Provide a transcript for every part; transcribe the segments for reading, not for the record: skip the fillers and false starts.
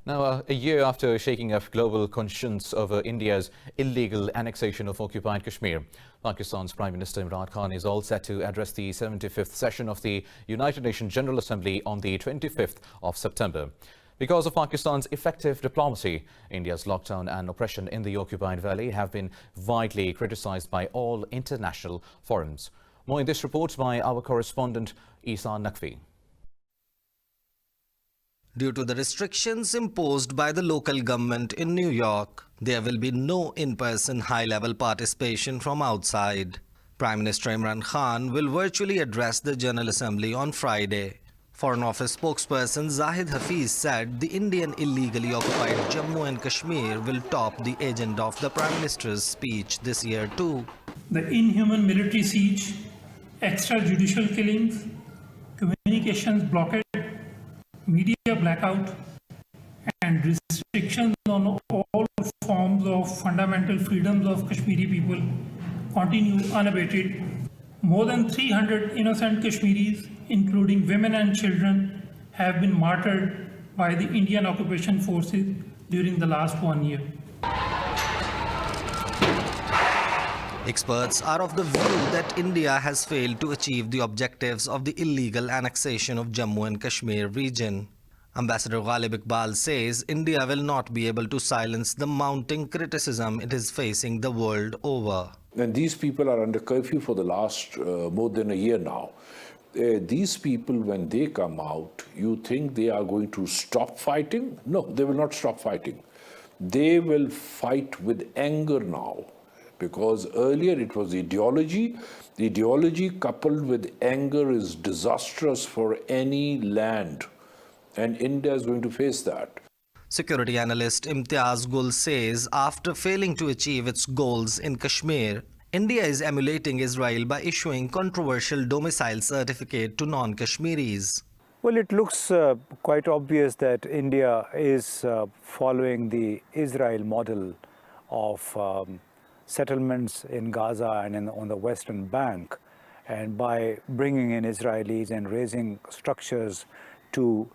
Now, a year after shaking up global conscience over India's illegal annexation of occupied Kashmir, Pakistan's Prime Minister Imran Khan is all set to address the 75th session of the United Nations General Assembly on the 25th of September. Because of Pakistan's effective diplomacy, India's lockdown and oppression in the occupied valley have been widely criticized by all international forums. More in this report by our correspondent Isan Naqvi. Due to the restrictions imposed by the local government in New York, there will be no in-person high-level participation from outside. Prime Minister Imran Khan will virtually address the General Assembly on Friday. Foreign Office spokesperson Zahid Hafiz said the Indian illegally occupied Jammu and Kashmir will top the agenda of the Prime Minister's speech this year too. The inhuman military siege, extrajudicial killings, communications blockade, media blackout, and restrictions on all forms of fundamental freedoms of Kashmiri people continue unabated. More than 300 innocent Kashmiris, including women and children, have been martyred by the Indian occupation forces during the last 1 year. Experts are of the view that India has failed to achieve the objectives of the illegal annexation of Jammu and Kashmir region. Ambassador Ghalib Iqbal says India will not be able to silence the mounting criticism it is facing the world over. And these people are under curfew for the last more than a year now. These people, when they come out, you think they are going to stop fighting? No, they will not stop fighting. They will fight with anger now. Because earlier it was ideology. The ideology coupled with anger is disastrous for any land. And India is going to face that. Security analyst Imtiaz Gul says after failing to achieve its goals in Kashmir, India is emulating Israel by issuing controversial domicile certificate to non-Kashmiris. Well, it looks quite obvious that India is following the Israel model of settlements in Gaza and on the Western Bank, and by bringing in Israelis and raising structures to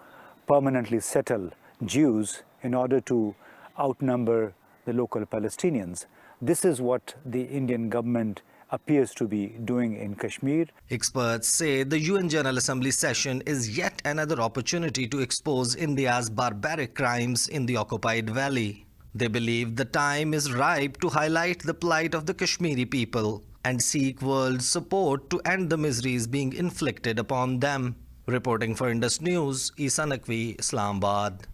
permanently settle Jews in order to outnumber the local Palestinians. This is what the Indian government appears to be doing in Kashmir. Experts say the UN General Assembly session is yet another opportunity to expose India's barbaric crimes in the occupied valley. They believe the time is ripe to highlight the plight of the Kashmiri people and seek world support to end the miseries being inflicted upon them. Reporting for Indus News, Isan Naqvi, Islamabad.